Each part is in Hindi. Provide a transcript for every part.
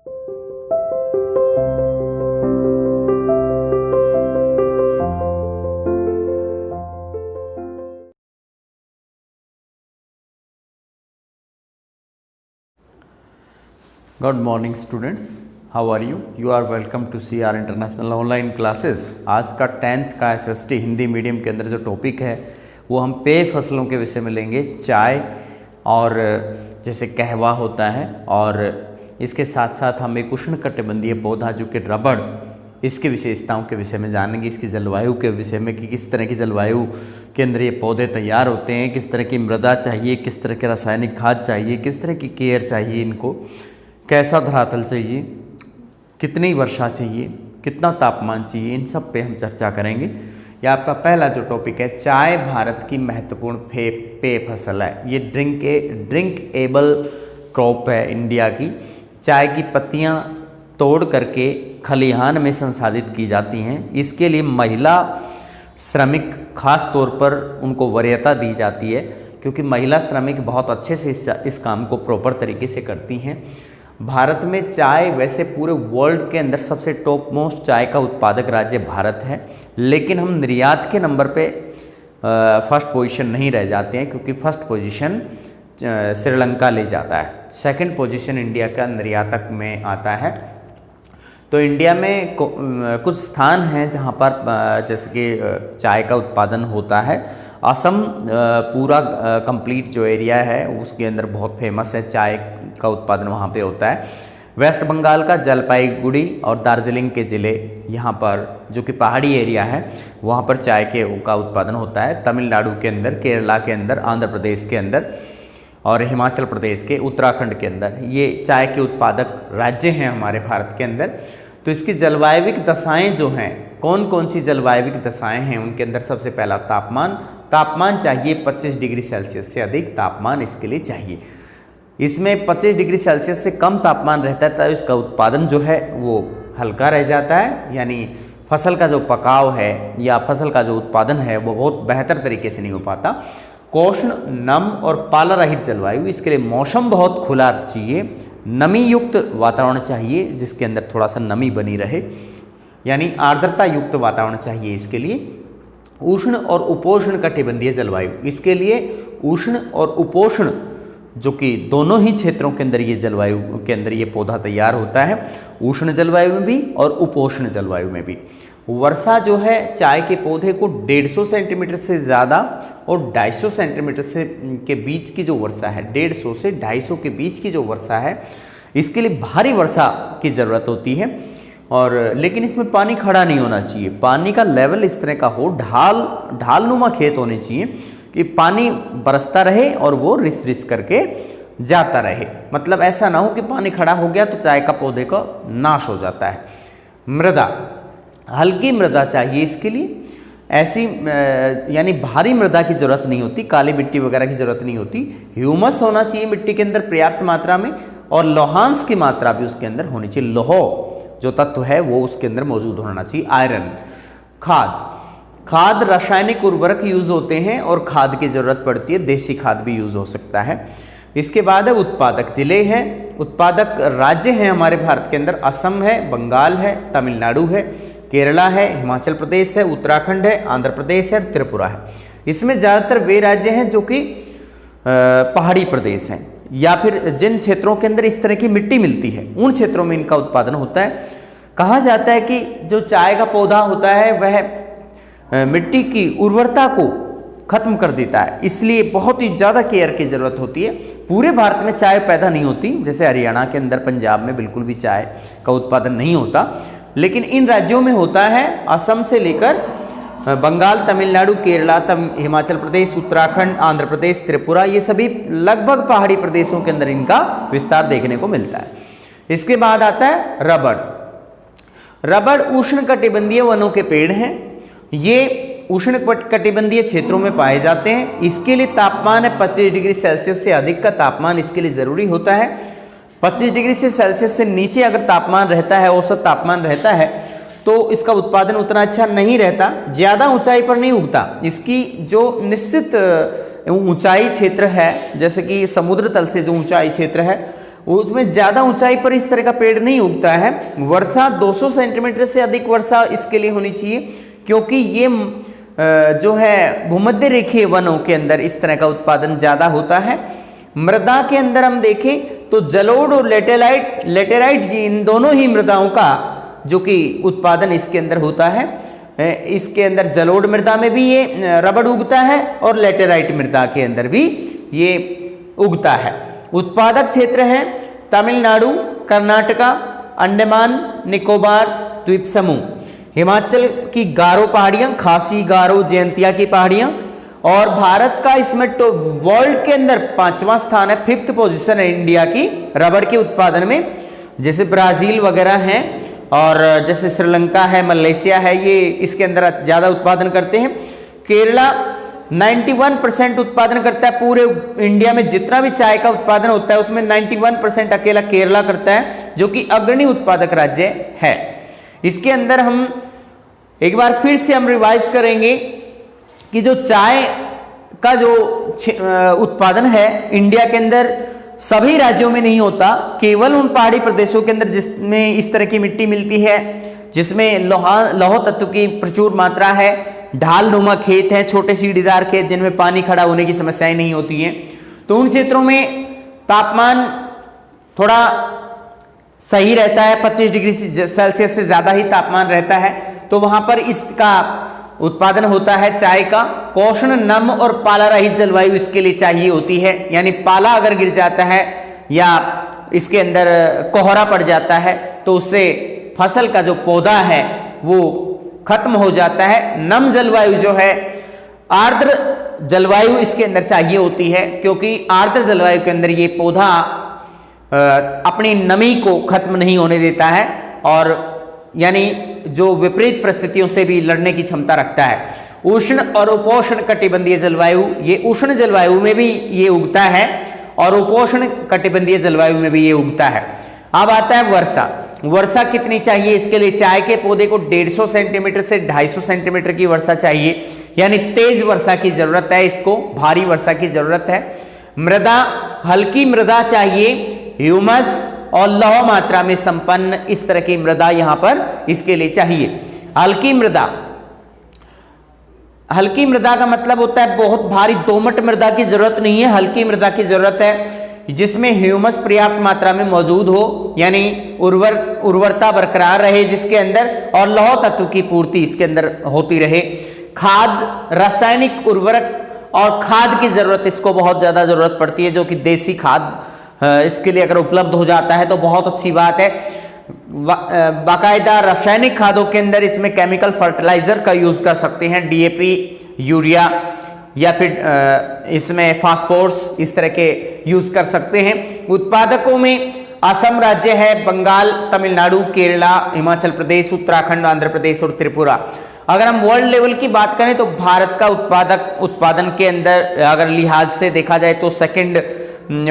Good morning students, how are you? You are welcome to CR international online classes. आज का 10th का SST हिंदी मीडियम के अंदर जो टॉपिक है वो हम पेय फसलों के विषय में लेंगे। चाय और जैसे कहवा होता है, और इसके साथ साथ हम एक उष्णकटिबंधीय पौधा जो कि रबड़, इसकी विशेषताओं के विषय में जानेंगे। इसकी जलवायु के विषय में कि किस तरह की जलवायु के अंदर ये पौधे तैयार होते हैं, किस तरह की मृदा चाहिए, किस तरह के रासायनिक खाद चाहिए, किस तरह की केयर चाहिए इनको, कैसा धरातल चाहिए, कितनी वर्षा चाहिए, कितना तापमान चाहिए, इन सब पे हम चर्चा करेंगे। ये आपका पहला जो टॉपिक है, चाय भारत की महत्वपूर्ण पेय फसल है। ये ड्रिंकेबल क्रॉप है इंडिया की। चाय की पत्तियां तोड़ करके खलिहान में संसाधित की जाती हैं। इसके लिए महिला श्रमिक खास तौर पर उनको वरीयता दी जाती है, क्योंकि महिला श्रमिक बहुत अच्छे से इस काम को प्रॉपर तरीके से करती हैं। भारत में चाय, वैसे पूरे वर्ल्ड के अंदर सबसे टॉप मोस्ट चाय का उत्पादक राज्य भारत है, लेकिन हम निर्यात के नंबर पे फर्स्ट पोजीशन नहीं रह जाते हैं, क्योंकि फर्स्ट पोजीशन श्रीलंका ले जाता है। सेकंड पोजीशन इंडिया का निर्यातक में आता है। तो इंडिया में कुछ स्थान हैं जहाँ पर जैसे कि चाय का उत्पादन होता है। असम पूरा कंप्लीट जो एरिया है उसके अंदर बहुत फेमस है, चाय का उत्पादन वहाँ पे होता है। वेस्ट बंगाल का जलपाईगुड़ी और दार्जिलिंग के ज़िले, यहाँ पर जो कि पहाड़ी एरिया है, वहाँ पर चाय का उत्पादन होता है। तमिलनाडु के अंदर, केरला के अंदर, आंध्र प्रदेश के अंदर और हिमाचल प्रदेश के, उत्तराखंड के अंदर, ये चाय के उत्पादक राज्य हैं हमारे भारत के अंदर। तो इसकी जलवायविक दशाएं जो हैं, कौन कौन सी जलवायविक दशाएं हैं उनके अंदर सबसे पहला तापमान चाहिए 25 डिग्री सेल्सियस से अधिक तापमान इसके लिए चाहिए। इसमें 25 डिग्री सेल्सियस से कम तापमान रहता है तो इसका उत्पादन जो है वो हल्का रह जाता है, यानी फसल का जो पकाव है या फसल का जो उत्पादन है वो बहुत बेहतर तरीके से नहीं हो पाता। कोष्ण, नम और पाला रहित जलवायु, इसके लिए मौसम बहुत खुला चाहिए, नमी युक्त वातावरण चाहिए जिसके अंदर थोड़ा सा नमी बनी रहे, यानी आर्द्रता युक्त वातावरण चाहिए इसके लिए। उष्ण और उपोष्ण कटिबंधीय जलवायु, इसके लिए उष्ण और उपोष्ण जो कि दोनों ही क्षेत्रों के अंदर ये जलवायु के अंदर ये पौधा तैयार होता है, उष्ण जलवायु में भी और उपोष्ण जलवायु में भी। वर्षा जो है चाय के पौधे को 150 सेंटीमीटर से ज़्यादा और 250 सेंटीमीटर से के बीच की जो वर्षा है, 150 से 250 के बीच की जो वर्षा है, इसके लिए भारी वर्षा की ज़रूरत होती है। और लेकिन इसमें पानी खड़ा नहीं होना चाहिए, पानी का लेवल इस तरह का हो, ढालनुमा खेत होने चाहिए कि पानी बरसता रहे और वो रिस रिस करके जाता रहे। मतलब ऐसा ना हो कि पानी खड़ा हो गया तो चाय का पौधे का नाश हो जाता है। मृदा, हल्की मृदा चाहिए इसके लिए, ऐसी यानी भारी मृदा की जरूरत नहीं होती, काली मिट्टी वगैरह की जरूरत नहीं होती। ह्यूमस होना चाहिए मिट्टी के अंदर पर्याप्त मात्रा में, और लौहांश की मात्रा भी उसके अंदर होनी चाहिए। लोह जो तत्व है वो उसके अंदर मौजूद होना चाहिए। आयरन, खाद रासायनिक उर्वरक यूज होते हैं और खाद की जरूरत पड़ती है, देसी खाद भी यूज हो सकता है। इसके बाद है उत्पादक जिले हैं, उत्पादक राज्य हैं हमारे भारत के अंदर। असम है, बंगाल है, तमिलनाडु है, केरला है, हिमाचल प्रदेश है, उत्तराखंड है, आंध्र प्रदेश है, त्रिपुरा है। इसमें ज़्यादातर वे राज्य हैं जो कि पहाड़ी प्रदेश हैं, या फिर जिन क्षेत्रों के अंदर इस तरह की मिट्टी मिलती है उन क्षेत्रों में इनका उत्पादन होता है। कहा जाता है कि जो चाय का पौधा होता है वह मिट्टी की उर्वरता को खत्म कर देता है, इसलिए बहुत ही ज़्यादा केयर की ज़रूरत होती है। पूरे भारत में चाय पैदा नहीं होती, जैसे हरियाणा के अंदर, पंजाब में बिल्कुल भी चाय का उत्पादन नहीं होता, लेकिन इन राज्यों में होता है। असम से लेकर बंगाल, तमिलनाडु, केरला, हिमाचल प्रदेश, उत्तराखंड, आंध्र प्रदेश, त्रिपुरा, ये सभी लगभग पहाड़ी प्रदेशों के अंदर इनका विस्तार देखने को मिलता है। इसके बाद आता है रबड़। रबड़ उष्णकटिबंधीय वनों के पेड़ हैं, ये उष्णकटिबंधीय क्षेत्रों में पाए जाते हैं। इसके लिए तापमान है 25 डिग्री सेल्सियस से अधिक का तापमान इसके लिए ज़रूरी होता है। 25 डिग्री सेल्सियस से नीचे अगर तापमान रहता है, औसत तापमान रहता है, तो इसका उत्पादन उतना अच्छा नहीं रहता। ज़्यादा ऊंचाई पर नहीं उगता, इसकी जो निश्चित ऊंचाई क्षेत्र है, जैसे कि समुद्र तल से जो ऊंचाई क्षेत्र है उसमें ज़्यादा ऊंचाई पर इस तरह का पेड़ नहीं उगता है। वर्षा 200 सेंटीमीटर से अधिक वर्षा इसके लिए होनी चाहिए, क्योंकि ये जो है भूमध्य रेखीय वनों के अंदर इस तरह का उत्पादन ज़्यादा होता है। मृदा के अंदर हम देखें तो जलोढ़ और लेटेराइट जी, इन दोनों ही मृदाओं का जो कि उत्पादन इसके अंदर होता है। इसके अंदर जलोढ़ मृदा में भी ये रबड़ उगता है और लेटेराइट मृदा के अंदर भी ये उगता है। उत्पादक क्षेत्र है तमिलनाडु, कर्नाटका, अंडमान निकोबार द्वीप समूह, हिमाचल की गारो पहाड़ियां, खासी, गारो, जयंतिया की पहाड़ियां, और भारत का इसमें तो वर्ल्ड के अंदर 5वां स्थान है, 5th पोजीशन है इंडिया की रबड़ के उत्पादन में। जैसे ब्राजील वगैरह हैं और जैसे श्रीलंका है, मलेशिया है, ये इसके अंदर ज़्यादा उत्पादन करते हैं। केरला 91% उत्पादन करता है। पूरे इंडिया में जितना भी चाय का उत्पादन होता है उसमें 91% अकेला केरला करता है, जो कि अग्रणी उत्पादक राज्य है। इसके अंदर हम एक बार फिर से हम रिवाइज करेंगे कि जो चाय का जो उत्पादन है इंडिया के अंदर सभी राज्यों में नहीं होता, केवल उन पहाड़ी प्रदेशों के अंदर जिसमें इस तरह की मिट्टी मिलती है, जिसमें लौह तत्व की प्रचुर मात्रा है, ढाल नुमा खेत हैं, छोटे सीढ़ीदार खेत जिनमें पानी खड़ा होने की समस्याएं नहीं होती हैं, तो उन क्षेत्रों में तापमान थोड़ा सही रहता है, 25 डिग्री सेल्सियस से ज़्यादा ही तापमान रहता है, तो वहाँ पर इसका उत्पादन होता है चाय का। कोष्ण, नम और पाला रहित जलवायु इसके लिए चाहिए होती है, यानी पाला अगर गिर जाता है या इसके अंदर कोहरा पड़ जाता है तो उससे फसल का जो पौधा है वो खत्म हो जाता है। नम जलवायु जो है, आर्द्र जलवायु इसके अंदर चाहिए होती है, क्योंकि आर्द्र जलवायु के अंदर ये पौधा अपनी नमी को खत्म नहीं होने देता है और यानी जो विपरीत परिस्थितियों से भी लड़ने की क्षमता रखता है। उष्ण और उपोष्ण कटिबंधीय जलवायु, ये उष्ण जलवायु में भी ये उगता है और उपोष्ण कटिबंधीय जलवायु में भी ये उगता है। अब आता है वर्षा। वर्षा कितनी चाहिए इसके लिए? चाय के पौधे को 150 सेंटीमीटर से 250 सेंटीमीटर की वर्षा चाहिए, यानी तेज वर्षा की जरूरत है, इसको भारी वर्षा की जरूरत है। मृदा, हल्की मृदा चाहिए, ह्यूमस और लौह मात्रा में संपन्न इस तरह की मृदा यहां पर इसके लिए चाहिए। हल्की मृदा, हल्की मृदा का मतलब होता है बहुत भारी दोमट मृदा की जरूरत नहीं है, हल्की मृदा की जरूरत है जिसमें ह्यूमस पर्याप्त मात्रा में मौजूद हो, यानी उर्वरता बरकरार रहे जिसके अंदर, और लौह तत्व की पूर्ति इसके अंदर होती रहे। खाद, रासायनिक उर्वरक और खाद की जरूरत इसको बहुत ज्यादा जरूरत पड़ती है, जो कि देसी खाद इसके लिए अगर उपलब्ध हो जाता है तो बहुत अच्छी बात है। बाकायदा रासायनिक खादों के अंदर इसमें केमिकल फर्टिलाइजर का यूज कर सकते हैं, डीएपी, यूरिया या फिर इसमें फास्फोरस इस तरह के यूज कर सकते हैं। उत्पादकों में असम राज्य है, बंगाल, तमिलनाडु, केरला, हिमाचल प्रदेश, उत्तराखंड, आंध्र प्रदेश और त्रिपुरा। अगर हम वर्ल्ड लेवल की बात करें तो भारत का उत्पादन के अंदर अगर लिहाज से देखा जाए तो सेकंड,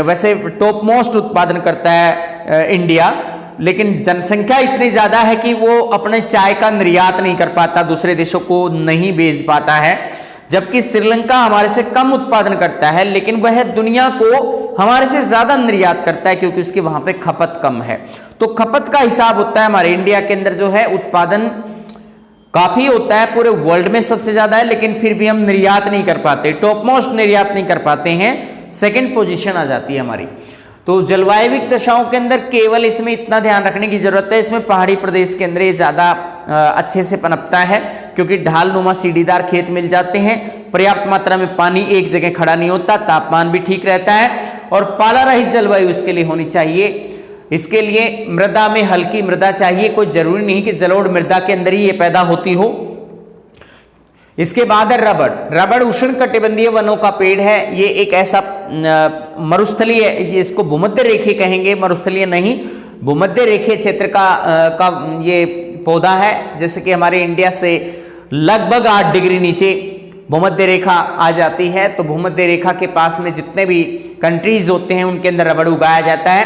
वैसे टॉप मोस्ट उत्पादन करता है इंडिया, लेकिन जनसंख्या इतनी ज्यादा है कि वो अपने चाय का निर्यात नहीं कर पाता, दूसरे देशों को नहीं बेच पाता है। जबकि श्रीलंका हमारे से कम उत्पादन करता है, लेकिन वह दुनिया को हमारे से ज्यादा निर्यात करता है क्योंकि उसके वहां पे खपत कम है। तो खपत का हिसाब होता है हमारे इंडिया के अंदर जो है उत्पादन काफी होता है, पूरे वर्ल्ड में सबसे ज्यादा है, लेकिन फिर भी हम निर्यात नहीं कर पाते, टॉप मोस्ट निर्यात नहीं कर पाते हैं, सेकंड पोजीशन आ जाती है हमारी। तो जलवायविक दशाओं के अंदर केवल इसमें इतना ध्यान रखने की जरूरत है, इसमें पहाड़ी प्रदेश के अंदर ये ज्यादा अच्छे से पनपता है क्योंकि ढाल नुमा सीढ़ीदार खेत मिल जाते हैं, पर्याप्त मात्रा में पानी एक जगह खड़ा नहीं होता, तापमान भी ठीक रहता है और पाला रहित जलवायु इसके लिए होनी चाहिए। इसके लिए मृदा में हल्की मृदा चाहिए, कोई जरूरी नहीं कि जलोढ़ मृदा के अंदर ही ये पैदा होती हो। इसके बाद है रबड़। रबड़ उष्ण कटिबंधीय वनों का पेड़ है, ये एक ऐसा मरुस्थलीय, ये इसको भूमध्य रेखीय कहेंगे, मरुस्थलीय नहीं, भूमध्य रेखीय क्षेत्र का ये पौधा है। जैसे कि हमारे इंडिया से लगभग 8 डिग्री नीचे भूमध्य रेखा आ जाती है, तो भूमध्य रेखा के पास में जितने भी कंट्रीज होते हैं उनके अंदर रबड़ उगाया जाता है।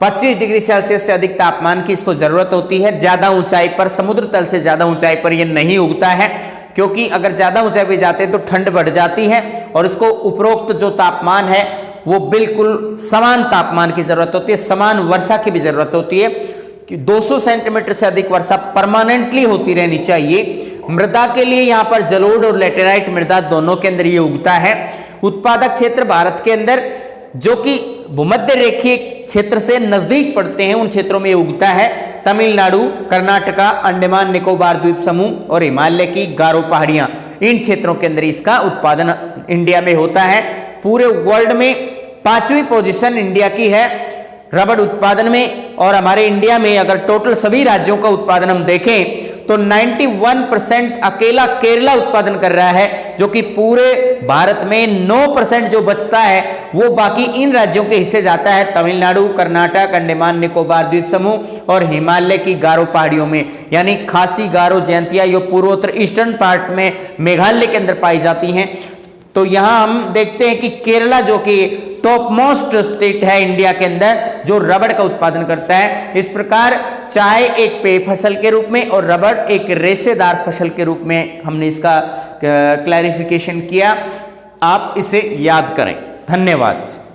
25 डिग्री सेल्सियस से अधिक तापमान की इसको जरूरत होती है। ज्यादा ऊंचाई पर, समुद्र तल से ज्यादा ऊंचाई पर यह नहीं उगता है, क्योंकि अगर ज्यादा ऊंचाई पे जाते हैं तो ठंड बढ़ जाती है और इसको उपरोक्त जो तापमान है वो बिल्कुल समान तापमान की जरूरत होती है, समान वर्षा की भी जरूरत होती है कि 200 सेंटीमीटर से अधिक वर्षा परमानेंटली होती रहनी चाहिए। मृदा के लिए यहाँ पर जलोढ़ और लेटेराइट मृदा दोनों के अंदर ये उगता है। उत्पादक क्षेत्र भारत के अंदर जो कि भूमध्य रेखीय क्षेत्र से नजदीक पड़ते हैं उन क्षेत्रों में ये उगता है। तमिलनाडु, कर्नाटका, अंडमान निकोबार द्वीप समूह और हिमालय की गारो पहाड़ियां, इन क्षेत्रों के अंदर इसका उत्पादन इंडिया में होता है। पूरे वर्ल्ड में 5वीं पोजीशन इंडिया की है रबड़ उत्पादन में। और हमारे इंडिया में अगर टोटल सभी राज्यों का उत्पादन हम देखें तो 91% अकेला केरला उत्पादन कर रहा है, जो कि पूरे भारत में 9% जो बचता है वो बाकी इन राज्यों के हिस्से जाता है, तमिलनाडु, कर्नाटक, अंडमान निकोबार द्वीप समूह और हिमालय की गारो पहाड़ियों में, यानी खासी, गारो, जयंतिया ये पूर्वोत्तर ईस्टर्न पार्ट में मेघालय के अंदर पाई जाती हैं। तो यहां हम देखते हैं कि केरला जो कि टॉप मोस्ट स्टेट है इंडिया के अंदर जो रबड़ का उत्पादन करता है। इस प्रकार चाय एक पेय फसल के रूप में और रबड़ एक रेशेदार फसल के रूप में हमने इसका क्लैरिफिकेशन किया। आप इसे याद करें। धन्यवाद।